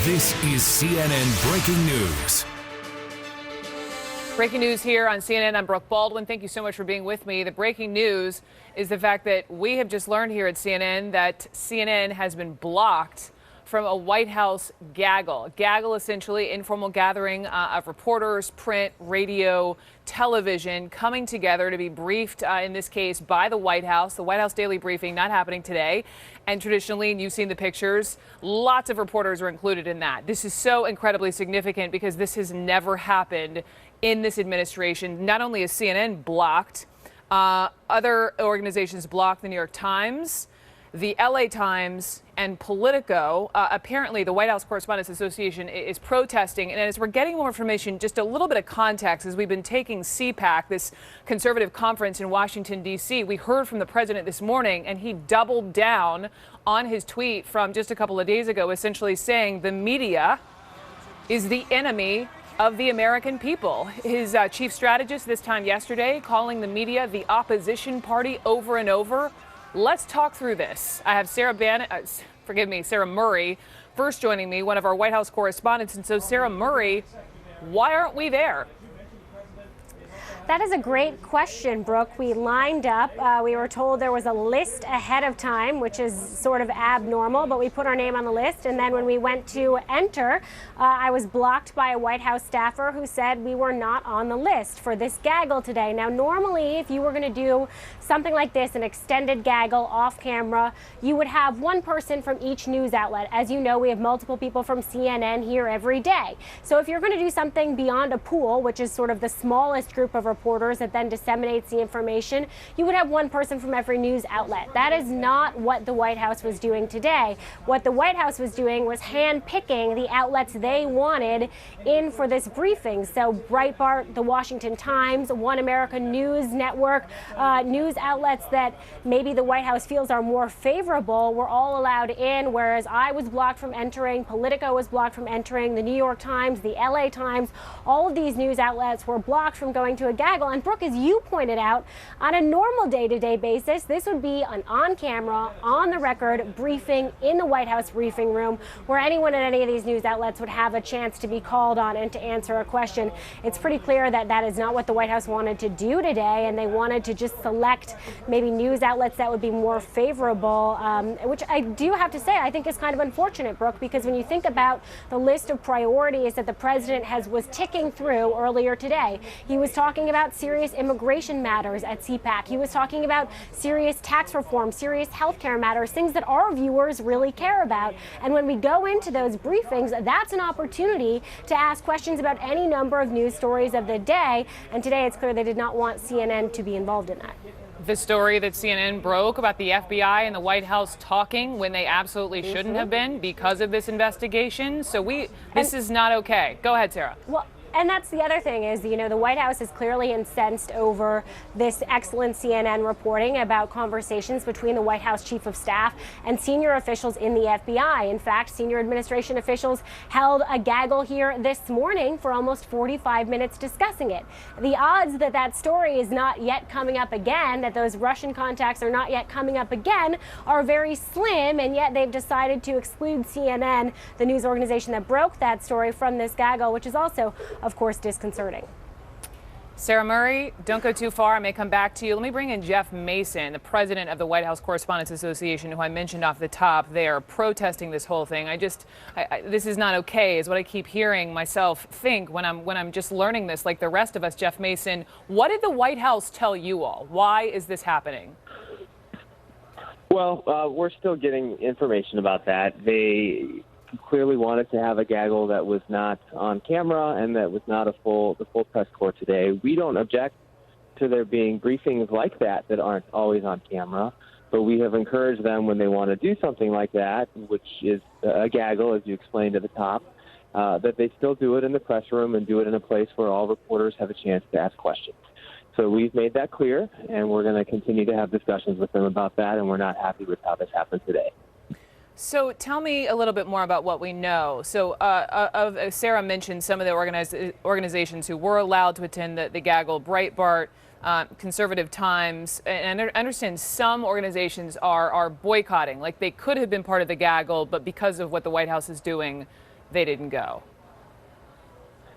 This is CNN Breaking News. Breaking news here on CNN. I'm Brooke Baldwin. Thank you so much for being with me. The breaking news is the fact that we have just learned here at CNN that CNN has been blocked from a White House gaggle. Gaggle, essentially, informal gathering of reporters, print, radio, television, coming together to be briefed, in this case, by the White House. The White House daily briefing not happening today. And traditionally, and you've seen the pictures, lots of reporters are included in that. This is so incredibly significant because this has never happened in this administration. Not only is CNN blocked, other organizations blocked, the New York Times, the LA Times, and Politico. Apparently, the White House Correspondents Association is protesting. And as we're getting more information, just a little bit of context, as we've been taking CPAC, this conservative conference in Washington, D.C., we heard from the president this morning, and he doubled down on his tweet from just a couple of days ago, essentially saying the media is the enemy of the American people. His chief strategist this time yesterday calling the media the opposition party over and over. Let's talk through this. I have Sarah Murray first joining me, one of our White House correspondents. And so, Sarah Murray, why aren't we there? That is a great question, Brooke. We lined up. We were told there was a list ahead of time, which is sort of abnormal, but we put our name on the list. And then when we went to enter, I was blocked by a White House staffer who said we were not on the list for this gaggle today. Now, normally, if you were going to do something like this, an extended gaggle off camera, you would have one person from each news outlet. As you know, we have multiple people from CNN here every day. So if you're going to do something beyond a pool, which is sort of the smallest group of reporters that then disseminates the information, you would have one person from every news outlet. That is not what the White House was doing today. What the White House was doing was hand-picking the outlets they wanted in for this briefing. So Breitbart, the Washington Times, One America News Network, news outlets that maybe the White House feels are more favorable were all allowed in, whereas I was blocked from entering, Politico was blocked from entering, the New York Times, the LA Times, all of these news outlets were blocked from going to a gaggle. And Brooke, as you pointed out, on a normal day-to-day basis, this would be an on-camera, on-the-record briefing in the White House briefing room where anyone at any of these news outlets would have a chance to be called on and to answer a question. It's pretty clear that that is not what the White House wanted to do today, and they wanted to just select maybe news outlets that would be more favorable, which I do have to say I think is kind of unfortunate, Brooke, because when you think about the list of priorities that the president was ticking through earlier today, he was talking about serious immigration matters at CPAC. He was talking about serious tax reform, serious healthcare matters, things that our viewers really care about. And when we go into those briefings, that's an opportunity to ask questions about any number of news stories of the day. And today it's clear they did not want CNN to be involved in that. The story that CNN broke about the FBI and the White House talking when they absolutely shouldn't have been because of this investigation. So this is not okay. Go ahead, Sarah. Well, and that's the other thing is, you know, the White House is clearly incensed over this excellent CNN reporting about conversations between the White House chief of staff and senior officials in the FBI. In fact, senior administration officials held a gaggle here this morning for almost 45 minutes discussing it. The odds that that story is not yet coming up again, that those Russian contacts are not yet coming up again, are very slim, and yet they've decided to exclude CNN, the news organization that broke that story, from this gaggle, which is also, of course, disconcerting. Sarah Murray, don't go too far. I may come back to you. Let me bring in Jeff Mason, the president of the White House Correspondents Association, who I mentioned off the top. They are protesting this whole thing. This is not okay, is what I keep hearing myself think when I'm just learning this, like the rest of us. Jeff Mason, what did the White House tell you all? Why is this happening? Well, we're still getting information about that. They clearly wanted to have a gaggle that was not on camera and that was not the full press corps today. We don't object to there being briefings like that aren't always on camera, but we have encouraged them when they want to do something like that, which is a gaggle, as you explained at the top, that they still do it in the press room and do it in a place where all reporters have a chance to ask questions. So we've made that clear, and we're going to continue to have discussions with them about that, and we're not happy with how this happened today. So tell me a little bit more about what we know. So Sarah mentioned some of the organizations who were allowed to attend the gaggle, Breitbart, Conservative Times, and I understand some organizations are boycotting, like they could have been part of the gaggle, but because of what the White House is doing, they didn't go?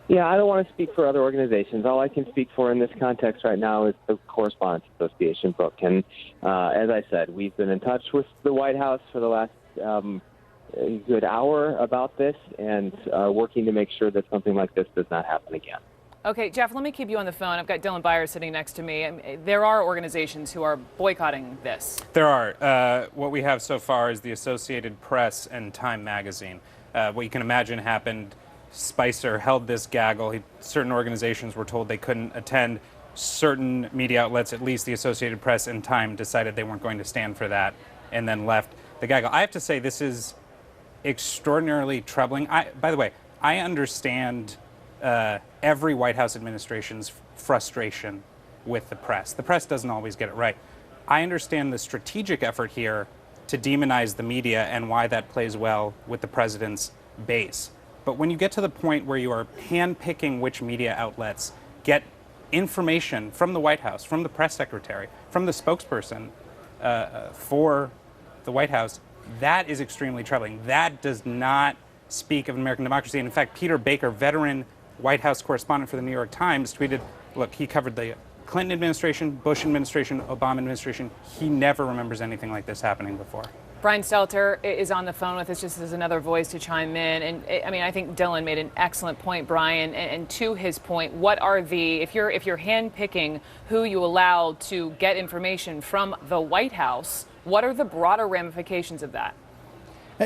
Yeah, I don't want to speak for other organizations. All I can speak for in this context right now is the Correspondents Association, Brooke. And as I said, we've been in touch with the White House for the last a good hour about this and working to make sure that something like this does not happen again. Okay, Jeff, let me keep you on the phone. I've got Dylan Byers sitting next to me. There are organizations who are boycotting this. There are. What we have so far is the Associated Press and Time Magazine. What you can imagine happened, Spicer held this gaggle. Certain organizations were told they couldn't attend. Certain media outlets, at least the Associated Press and Time, decided they weren't going to stand for that and then left the gaggle. I have to say, this is extraordinarily troubling. By the way, I understand every White House administration's frustration with the press. The press doesn't always get it right. I understand the strategic effort here to demonize the media and why that plays well with the president's base. But when you get to the point where you are handpicking which media outlets get information from the White House, from the press secretary, from the spokesperson for the White House, that is extremely troubling. That does not speak of American democracy. And in fact, Peter Baker, veteran White House correspondent for the New York Times, tweeted, look, he covered the Clinton administration, Bush administration, Obama administration. He never remembers anything like this happening before. Brian Stelter is on the phone with us just as another voice to chime in. And I mean, I think Dylan made an excellent point, Brian. And to his point, what are if you're handpicking who you allow to get information from the White House, what are the broader ramifications of that?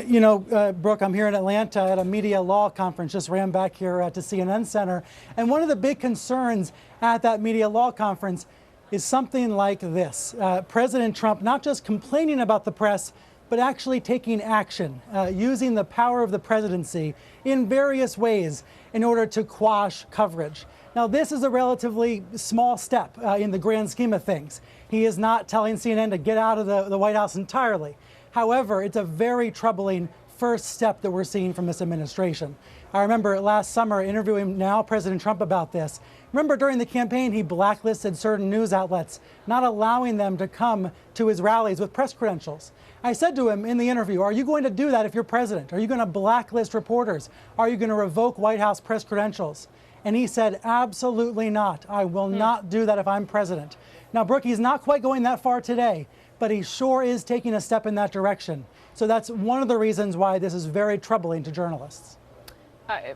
You know, Brooke, I'm here in Atlanta at a media law conference, just ran back here to CNN Center. And one of the big concerns at that media law conference is something like this. President Trump not just complaining about the press, but actually taking action, using the power of the presidency in various ways in order to quash coverage. Now, this is a relatively small step in the grand scheme of things. He is not telling CNN to get out of the White House entirely. However, it's a very troubling first step that we're seeing from this administration. I remember last summer interviewing now President Trump about this. Remember during the campaign, he blacklisted certain news outlets, not allowing them to come to his rallies with press credentials. I said to him in the interview, are you going to do that if you're president? Are you going to blacklist reporters? Are you going to revoke White House press credentials? And he said, absolutely not. I will not do that if I'm president. Now, Brooke, he's not quite going that far today, but he sure is taking a step in that direction. So that's one of the reasons why this is very troubling to journalists.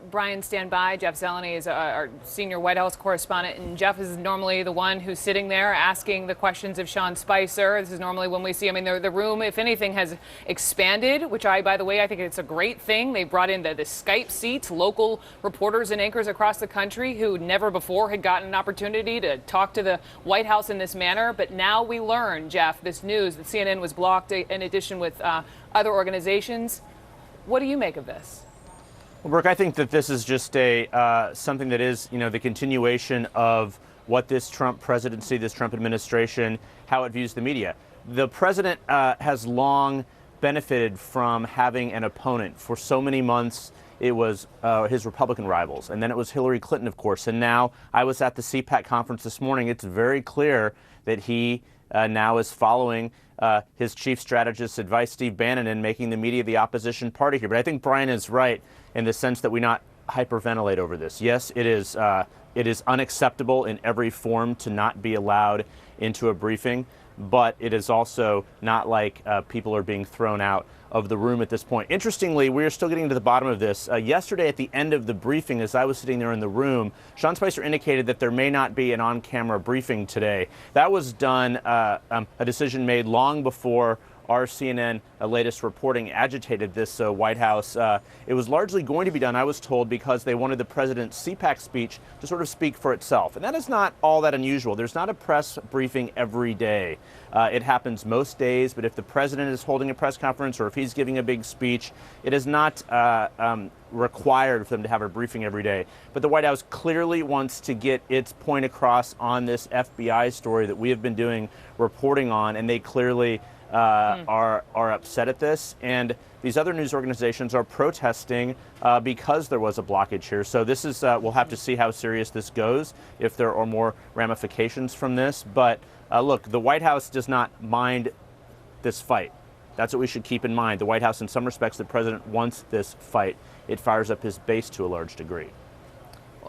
Brian, stand by. Jeff Zeleny is our senior White House correspondent, and Jeff is normally the one who's sitting there asking the questions of Sean Spicer. This is normally when we see, I mean, the room, if anything, has expanded, which by the way, I think it's a great thing. They brought in the Skype seats, local reporters and anchors across the country who never before had gotten an opportunity to talk to the White House in this manner. But now we learn, Jeff, this news that CNN was blocked in addition with other organizations. What do you make of this? Well, Brooke, I think that this is just something that is, the continuation of what this Trump presidency, this Trump administration, how it views the media. The president has long benefited from having an opponent. For so many months, it was his Republican rivals, and then it was Hillary Clinton, of course. And now I was at the CPAC conference this morning. It's very clear that he now is following his chief strategist's advice, Steve Bannon, in making the media the opposition party here. But I think Brian is right in the sense that we not hyperventilate over this. Yes, it is unacceptable in every form to not be allowed into a briefing, but it is also not like people are being thrown out of the room at this point. Interestingly, we are still getting to the bottom of this. Yesterday at the end of the briefing, as I was sitting there in the room, Sean Spicer indicated that there may not be an on-camera briefing today. That was done, a decision made long before our CNN latest reporting agitated this White House. It was largely going to be done, I was told, because they wanted the president's CPAC speech to sort of speak for itself. And that is not all that unusual. There's not a press briefing every day. It happens most days, but if the president is holding a press conference or if he's giving a big speech, it is not required for them to have a briefing every day. But the White House clearly wants to get its point across on this FBI story that we have been doing reporting on, and they clearly are upset at this, and these other news organizations are protesting because there was a blockage here. So this is we'll have to see how serious this goes, if there are more ramifications from this. But look, the White House does not mind this fight. That's what we should keep in mind. The White House, in some respects, the president wants this fight. It fires up his base to a large degree.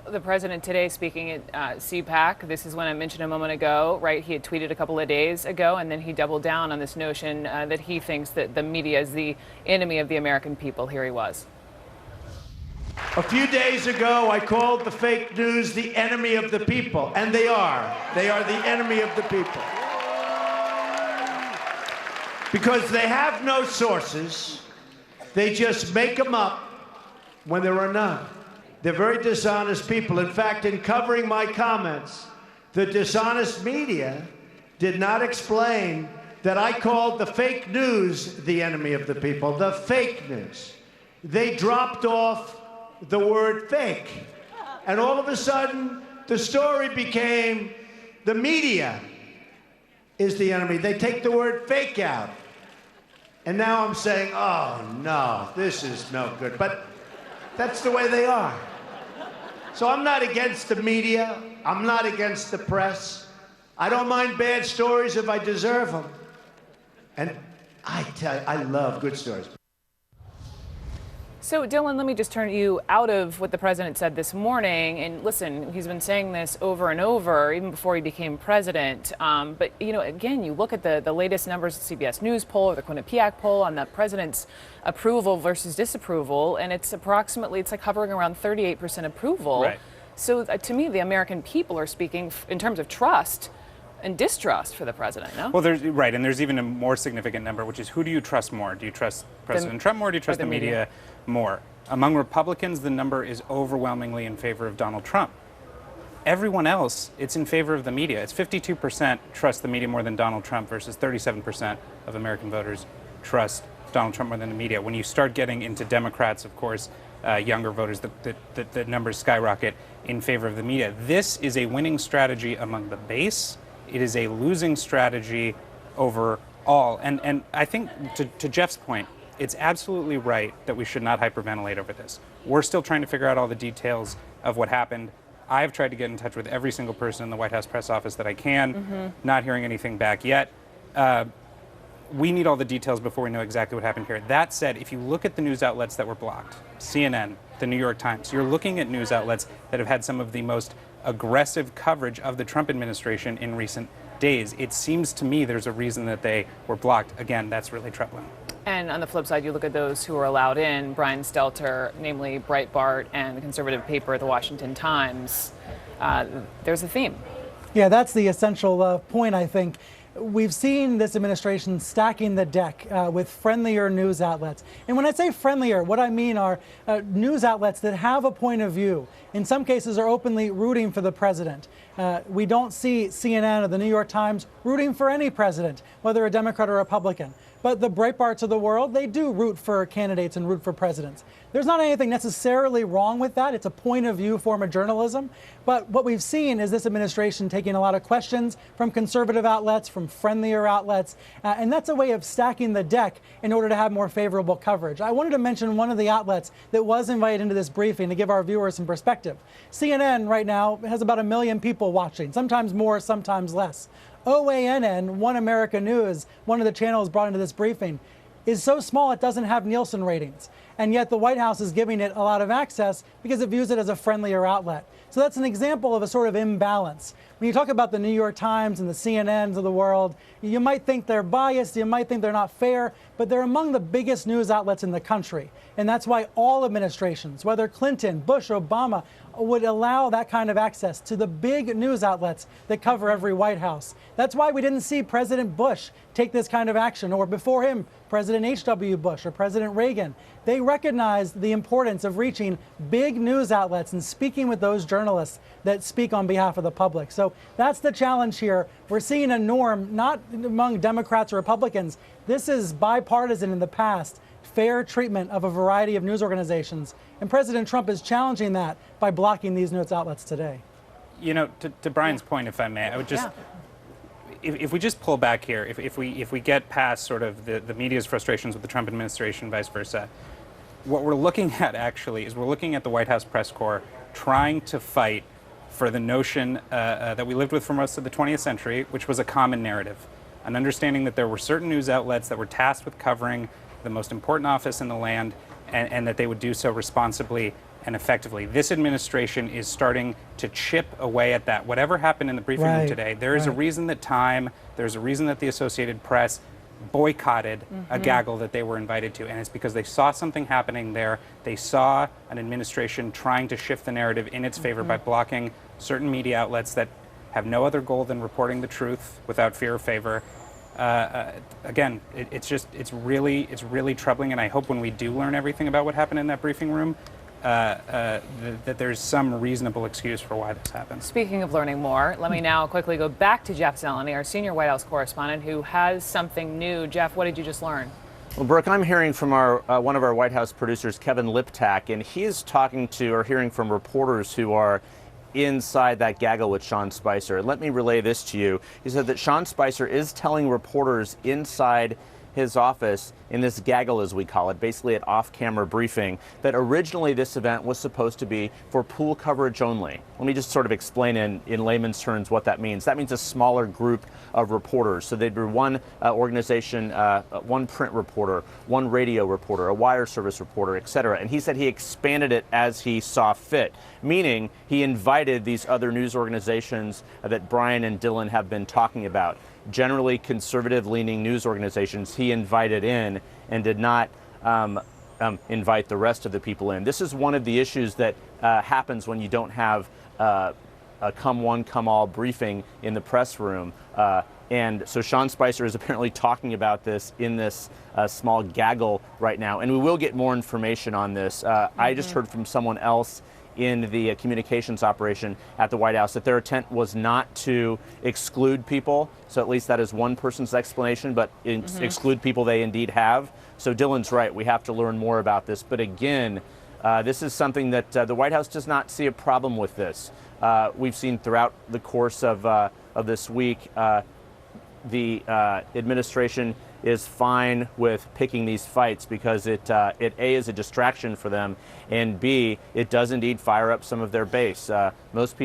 The president today speaking at CPAC, this is when I mentioned a moment ago, right? He had tweeted a couple of days ago, and then he doubled down on this notion that he thinks that the media is the enemy of the American people. Here he was. A few days ago, I called the fake news the enemy of the people, and they are. They are the enemy of the people. Because they have no sources, they just make them up when there are none. They're very dishonest people. In fact, in covering my comments, the dishonest media did not explain that I called the fake news the enemy of the people, the fake news. They dropped off the word fake. And all of a sudden, the story became the media is the enemy. They take the word fake out. And now I'm saying, oh, no, this is no good. But that's the way they are. So I'm not against the media. I'm not against the press. I don't mind bad stories if I deserve them. And I tell you, I love good stories. So, Dylan, let me just turn you out of what the president said this morning. And listen, he's been saying this over and over, even before he became president. But, you know, again, you look at the latest numbers, the CBS News poll or the Quinnipiac poll on the president's approval versus disapproval. And it's approximately, it's like hovering around 38% approval. Right. So to me, the American people are speaking in terms of trust and distrust for the president, no? Well, right, and there's even a more significant number, which is who do you trust more? Do you trust President Trump more, or do you trust the media more? Among Republicans, the number is overwhelmingly in favor of Donald Trump. Everyone else, it's in favor of the media. It's 52% trust the media more than Donald Trump versus 37% of American voters trust Donald Trump more than the media. When you start getting into Democrats, of course, younger voters, the numbers skyrocket in favor of the media. This is a winning strategy among the base. It is a losing strategy overall. And I think, to Jeff's point, it's absolutely right that we should not hyperventilate over this. We're still trying to figure out all the details of what happened. I've tried to get in touch with every single person in the White House press office that I can, not hearing anything back yet. We need all the details before we know exactly what happened here. That said, if you look at the news outlets that were blocked, CNN, the New York Times, you're looking at news outlets that have had some of the most aggressive coverage of the Trump administration in recent days. It seems to me there's a reason that they were blocked. Again, that's really troubling. And on the flip side, you look at those who were allowed in, Brian Stelter, namely Breitbart, and the conservative paper, The Washington Times. There's a theme. Yeah, that's the essential point, I think. We've seen this administration stacking the deck with friendlier news outlets. And when I say friendlier, what I mean are news outlets that have a point of view. In some cases are openly rooting for the president. We don't see CNN or the New York Times rooting for any president, whether a Democrat or Republican. But the Breitbarts of the world, they do root for candidates and root for presidents. There's not anything necessarily wrong with that. It's a point of view form of journalism. But what we've seen is this administration taking a lot of questions from conservative outlets, from friendlier outlets, and that's a way of stacking the deck in order to have more favorable coverage. I wanted to mention one of the outlets that was invited into this briefing to give our viewers some perspective. CNN right now has about 1 million people watching, sometimes more, sometimes less. OANN, One America News, one of the channels brought into this briefing, is so small it doesn't have Nielsen ratings. And yet the White House is giving it a lot of access because it views it as a friendlier outlet. So that's an example of a sort of imbalance. When you talk about the New York Times and the CNNs of the world, you might think they're biased, you might think they're not fair, but they're among the biggest news outlets in the country. And that's why all administrations, whether Clinton, Bush, Obama, would allow that kind of access to the big news outlets that cover every White House. That's why we didn't see President Bush take this kind of action, or before him, President H.W. Bush or President Reagan. They recognized the importance of reaching big news outlets and speaking with those journalists that speak on behalf of the public. So that's the challenge here. We're seeing a norm, not among Democrats or Republicans. This is bipartisan in the past. Fair treatment of a variety of news organizations. And President Trump is challenging that by blocking these news outlets today. You know, to Brian's point, if I may, I would just, if we just pull back here, if we get past sort of the media's frustrations with the Trump administration, vice versa, what we're looking at actually is we're looking at the White House press corps trying to fight for the notion that we lived with for most of the 20th century, which was a common narrative. an understanding that there were certain news outlets that were tasked with covering the most important office in the land, and that they would do so responsibly and effectively. This administration is starting to chip away at that. Whatever happened in the briefing room today, there is a reason that there's a reason that the Associated Press boycotted a gaggle that they were invited to, and it's because they saw something happening there. They saw an administration trying to shift the narrative in its favor by blocking certain media outlets that have no other goal than reporting the truth without fear or favor. Again, it's really troubling, and I hope when we do learn everything about what happened in that briefing room, that there's some reasonable excuse for why this happened. Speaking of learning more, let me now quickly go back to Jeff Zeleny, our senior White House correspondent, who has something new. Jeff, what did you just learn? Well, Brooke, I'm hearing from one of our White House producers, Kevin Liptak, and he is hearing from reporters who are inside that gaggle with Sean Spicer. Let me relay this to you. He said that Sean Spicer is telling reporters inside his office, in this gaggle as we call it, basically an off-camera briefing, that originally this event was supposed to be for pool coverage only. Let me just sort of explain in layman's terms what that means. That means a smaller group of reporters. So they'd be one organization, one print reporter, one radio reporter, a wire service reporter, etc. And he said he expanded it as he saw fit, meaning he invited these other news organizations that Brian and Dylan have been talking about. Generally conservative-leaning news organizations he invited in and did not invite the rest of the people in. This is one of the issues that happens when you don't have a come one, come all briefing in the press room. And so Sean Spicer is apparently talking about this in this small gaggle right now. And we will get more information on this. I just heard from someone else in the communications operation at the White House that their intent was not to exclude people. So at least that is one person's explanation, but exclude people they indeed have. So Dylan's right, we have to learn more about this. But again, this is something that the White House does not see a problem with this. We've seen throughout the course of this week, the administration is fine with picking these fights because it A, is a distraction for them, and B, it does indeed fire up some of their base. Most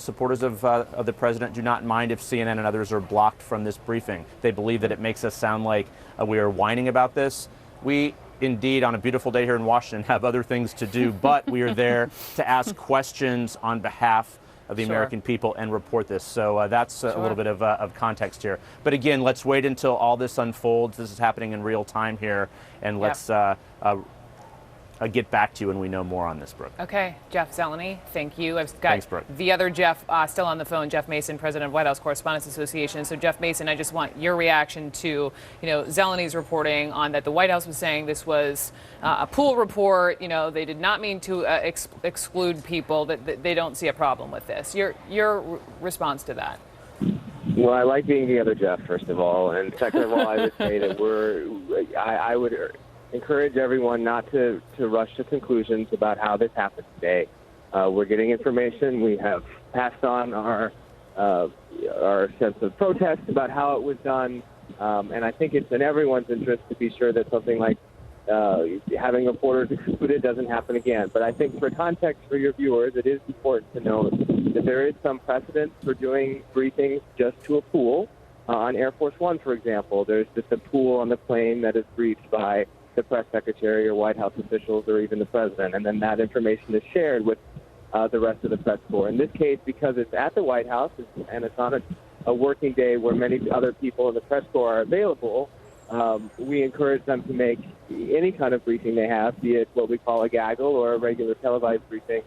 supporters of the president do not mind if CNN and others are blocked from this briefing. They believe that it makes us sound like we are whining about this. We indeed, on a beautiful day here in Washington, have other things to do, but we are there to ask questions on behalf of the American people and report this. So that's a little bit of context here. But again, let's wait until all this unfolds. This is happening in real time here, and let's get back to you when we know more on this, Brooke. Okay, Jeff Zeleny, thank you. I've got Thanks, Brooke. The other Jeff still on the phone, Jeff Mason, president of White House Correspondents Association. So Jeff Mason, I just want your reaction to, Zeleny's reporting on that the White House was saying this was a pool report. They did not mean to exclude people, that they don't see a problem with this. Your response to that? Well, I like being the other Jeff, first of all. And second of all, I would say that I would encourage everyone not to rush to conclusions about how this happened today. We're getting information. We have passed on our sense of protest about how it was done. And I think it's in everyone's interest to be sure that something like having reporters excluded doesn't happen again. But I think for context for your viewers, it is important to note that there is some precedent for doing briefings just to a pool. On Air Force One, for example, there's just a pool on the plane that is briefed by the press secretary or White House officials or even the president, and then that information is shared with the rest of the press corps. In this case, because it's at the White House and it's on a working day where many other people in the press corps are available, we encourage them to make any kind of briefing they have, be it what we call a gaggle or a regular televised briefing,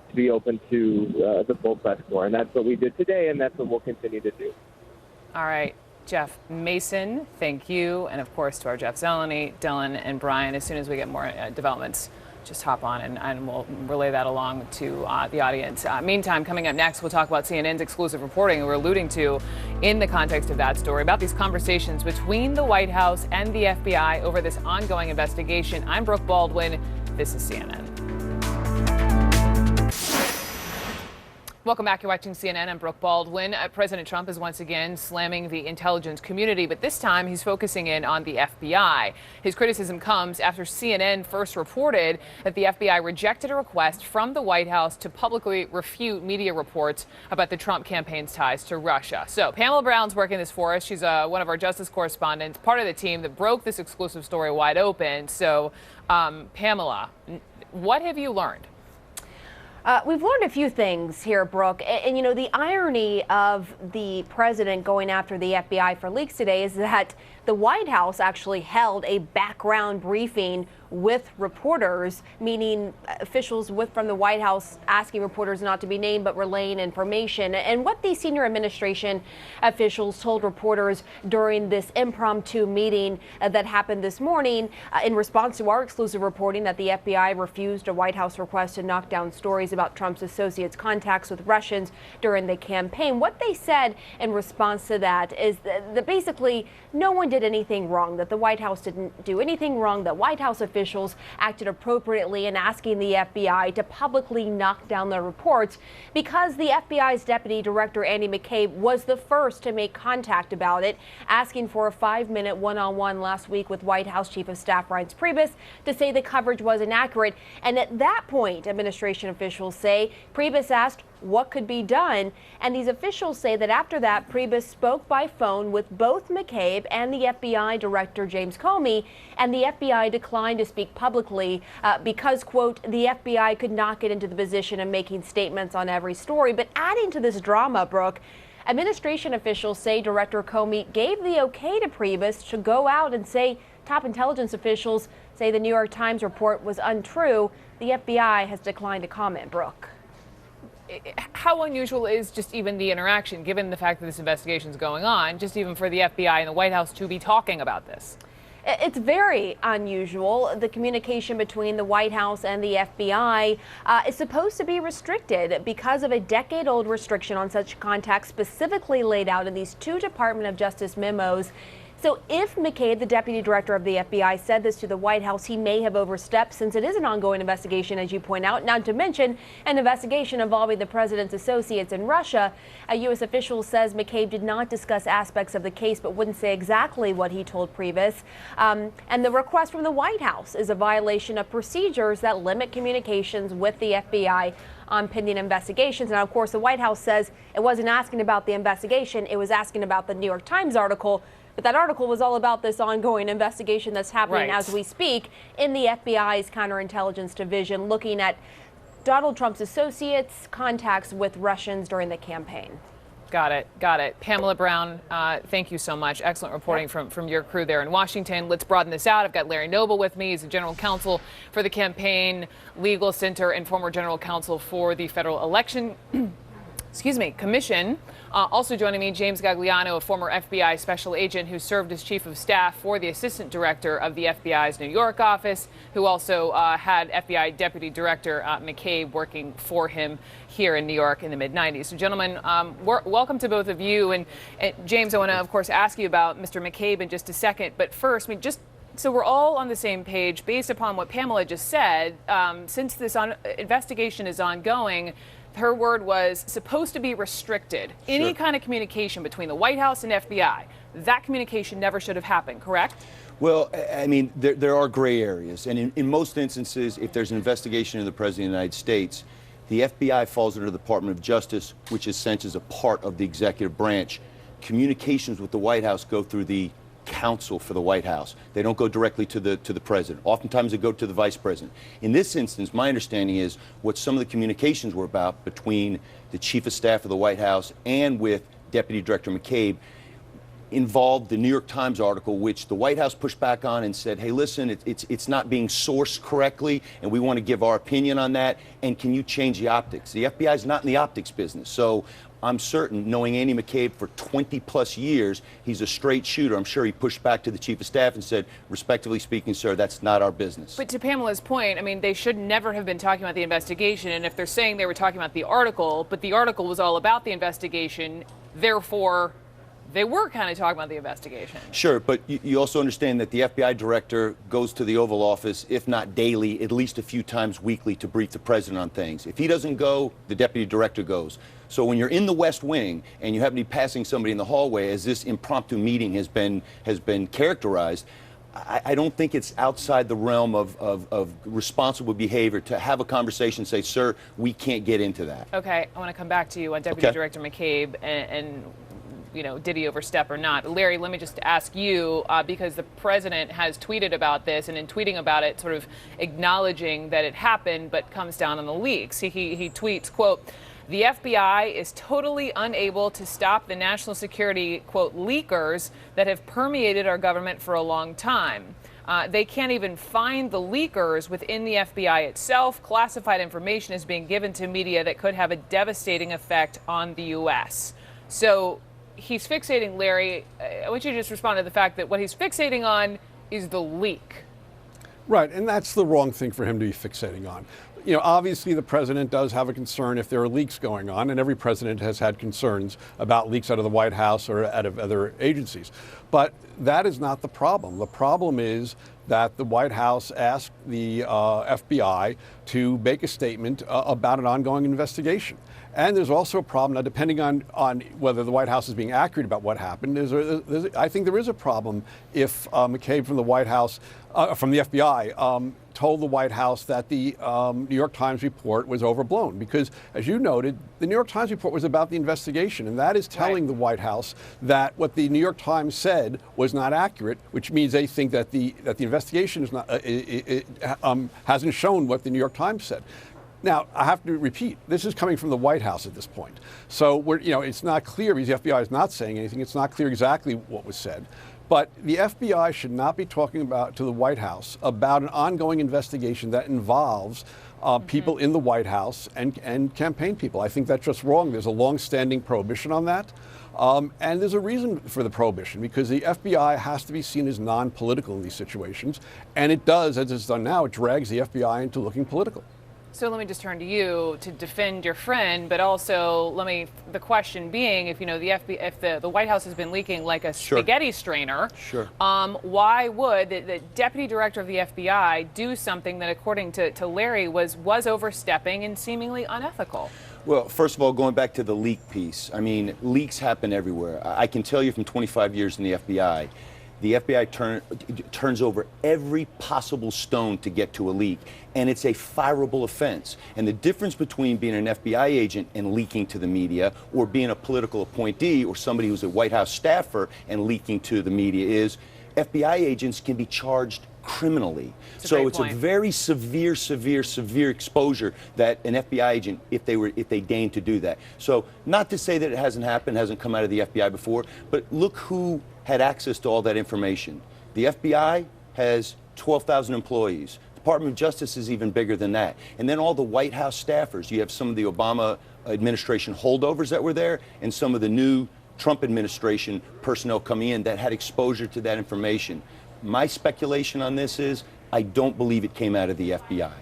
to be open to the full press corps. And that's what we did today, and that's what we'll continue to do. All right. Jeff Mason, thank you. And of course, to our Jeff Zeleny, Dylan, and Brian, as soon as we get more developments, just hop on and we'll relay that along to the audience. Meantime, coming up next, we'll talk about CNN's exclusive reporting we're alluding to in the context of that story about these conversations between the White House and the FBI over this ongoing investigation. I'm Brooke Baldwin. This is CNN. Welcome back. You're watching CNN. I'm Brooke Baldwin. President Trump is once again slamming the intelligence community, but this time he's focusing in on the FBI. His criticism comes after CNN first reported that the FBI rejected a request from the White House to publicly refute media reports about the Trump campaign's ties to Russia. So Pamela Brown's working this for us. She's one of our justice correspondents, part of the team that broke this exclusive story wide open. So, Pamela, what have you learned? We've learned a few things here, Brooke. And, you know, the irony of the president going after the FBI for leaks today is that the White House actually held a background briefing with reporters, meaning officials from the White House asking reporters not to be named but relaying information. And what these senior administration officials told reporters during this impromptu meeting that happened this morning in response to our exclusive reporting that the FBI refused a White House request to knock down stories about Trump's associates' contacts with Russians during the campaign. What they said in response to that is that basically no one did anything wrong, that the White House didn't do anything wrong, that White House officials acted appropriately in asking the FBI to publicly knock down the reports because the FBI's Deputy Director Andy McCabe was the first to make contact about it, asking for a 5-minute one-on-one last week with White House Chief of Staff Reince Priebus to say the coverage was inaccurate. And at that point, administration officials say Priebus asked what could be done. And these officials say that after that, Priebus spoke by phone with both McCabe and the FBI Director James Comey, and the FBI declined to speak publicly because, quote, the FBI could not get into the position of making statements on every story. But adding to this drama, Brooke, administration officials say Director Comey gave the okay to Priebus to go out and say top intelligence officials say the New York Times report was untrue. The FBI has declined to comment, Brooke. How unusual is just even the interaction, given the fact that this investigation is going on, just even for the FBI and the White House to be talking about this? It's very unusual. The communication between the White House and the FBI is supposed to be restricted because of a decade-old restriction on such contacts specifically laid out in these two Department of Justice memos. So if McCabe, the deputy director of the FBI, said this to the White House, he may have overstepped since it is an ongoing investigation, as you point out, not to mention an investigation involving the president's associates in Russia. A U.S. official says McCabe did not discuss aspects of the case but wouldn't say exactly what he told Priebus. And the request from the White House is a violation of procedures that limit communications with the FBI on pending investigations. Now, of course, the White House says it wasn't asking about the investigation. It was asking about the New York Times article. But that article was all about this ongoing investigation that's happening as we speak in the FBI's counterintelligence division, looking at Donald Trump's associates' contacts with Russians during the campaign. Got it. Got it. Pamela Brown, thank you so much. Excellent reporting from your crew there in Washington. Let's broaden this out. I've got Larry Noble with me. He's the general counsel for the Campaign Legal Center and former general counsel for the Federal Election Commission. Also joining me, James Gagliano, a former FBI special agent who served as chief of staff for the assistant director of the FBI's New York office, who also had FBI Deputy Director McCabe working for him here in New York in the mid-'90s. So, gentlemen, welcome to both of you. And James, I want to, of course, ask you about Mr. McCabe in just a second. But first, just so we're all on the same page, based upon what Pamela just said, since this investigation is ongoing, her word was supposed to be restricted. Sure. Any kind of communication between the White House and FBI, that communication never should have happened, correct? Well, I mean, there are gray areas. And in most instances, if there's an investigation of the President of the United States, the FBI falls under the Department of Justice, which is sent as a part of the executive branch. Communications with the White House go through the counsel for the White House. They don't go directly to the president. Oftentimes they go to the vice president. In this instance, my understanding is what some of the communications were about between the chief of staff of the White House and with Deputy Director McCabe involved the New York Times article, which the White House pushed back on and said, hey, listen, it's not being sourced correctly, and we want to give our opinion on that, and can you change the optics? The FBI is not in the optics business. So I'm certain, knowing Andy McCabe for 20-plus years, he's a straight shooter. I'm sure he pushed back to the chief of staff and said, respectively speaking, sir, that's not our business. But to Pamela's point, I mean, they should never have been talking about the investigation. And if they're saying they were talking about the article, but the article was all about the investigation, therefore they were kind of talking about the investigation. Sure, but you also understand that the FBI director goes to the Oval Office, if not daily, at least a few times weekly to brief the president on things. If he doesn't go, the deputy director goes. So when you're in the West Wing and you happen to be passing somebody in the hallway, as this impromptu meeting has been characterized, I don't think it's outside the realm of responsible behavior to have a conversation and say, sir, we can't get into that. Okay, I want to come back to you on Deputy Director McCabe and you know, did he overstep or not? But Larry, let me just ask you, because the president has tweeted about this, and in tweeting about it, sort of acknowledging that it happened, but comes down on the leaks. He tweets, quote, "The FBI is totally unable to stop the national security, quote, leakers that have permeated our government for a long time. They can't even find the leakers within the FBI itself. Classified information is being given to media that could have a devastating effect on the U.S." So he's fixating, Larry, I want you to just respond to the fact that what he's fixating on is the leak. Right, and that's the wrong thing for him to be fixating on. You know, obviously the president does have a concern if there are leaks going on, and every president has had concerns about leaks out of the White House or out of other agencies. But that is not the problem. The problem is that the White House asked the FBI to make a statement about an ongoing investigation. And there's also a problem now, depending on whether the White House is being accurate about what happened. I think there is a problem if McCabe from the White House, from the FBI, told the White House that the New York Times report was overblown. Because, as you noted, the New York Times report was about the investigation, and that is telling the White House that what the New York Times said was not accurate, which means they think that the investigation is not hasn't shown what the New York Times said. Now, I have to repeat, this is coming from the White House at this point. So, it's not clear, because the FBI is not saying anything, it's not clear exactly what was said. But the FBI should not be talking to the White House about an ongoing investigation that involves people in the White House and campaign people. I think that's just wrong. There's a long-standing prohibition on that. And there's a reason for the prohibition, because the FBI has to be seen as non-political in these situations. And it does, as it's done now, it drags the FBI into looking political. So let me just turn to you to defend your friend, but also the question being, if the White House has been leaking like a spaghetti strainer, why would the deputy director of the FBI do something that, according to Larry, was overstepping and seemingly unethical? Well, first of all, going back to the leak piece, I mean, leaks happen everywhere. I can tell you from 25 years in the FBI turns over every possible stone to get to a leak, and it's a fireable offense. And the difference between being an FBI agent and leaking to the media, or being a political appointee or somebody who's a White House staffer and leaking to the media, is FBI agents can be charged criminally. So it's a very severe exposure that an FBI agent, if they deign to do that. So not to say that it hasn't happened, hasn't come out of the FBI before, but look who had access to all that information. The FBI has 12,000 employees. The Department of Justice is even bigger than that. And then all the White House staffers. You have some of the Obama administration holdovers that were there, and some of the new Trump administration personnel coming in that had exposure to that information. My speculation on this is I don't believe it came out of the FBI.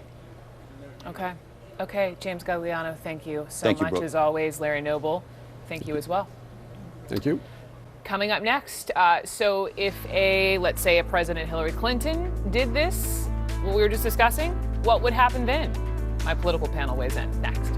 Okay, James Gagliano, thank you so much as always. Larry Noble, thank you as well. Thank you. Coming up next, so if let's say a President Hillary Clinton did this, what we were just discussing, what would happen then? My political panel weighs in next.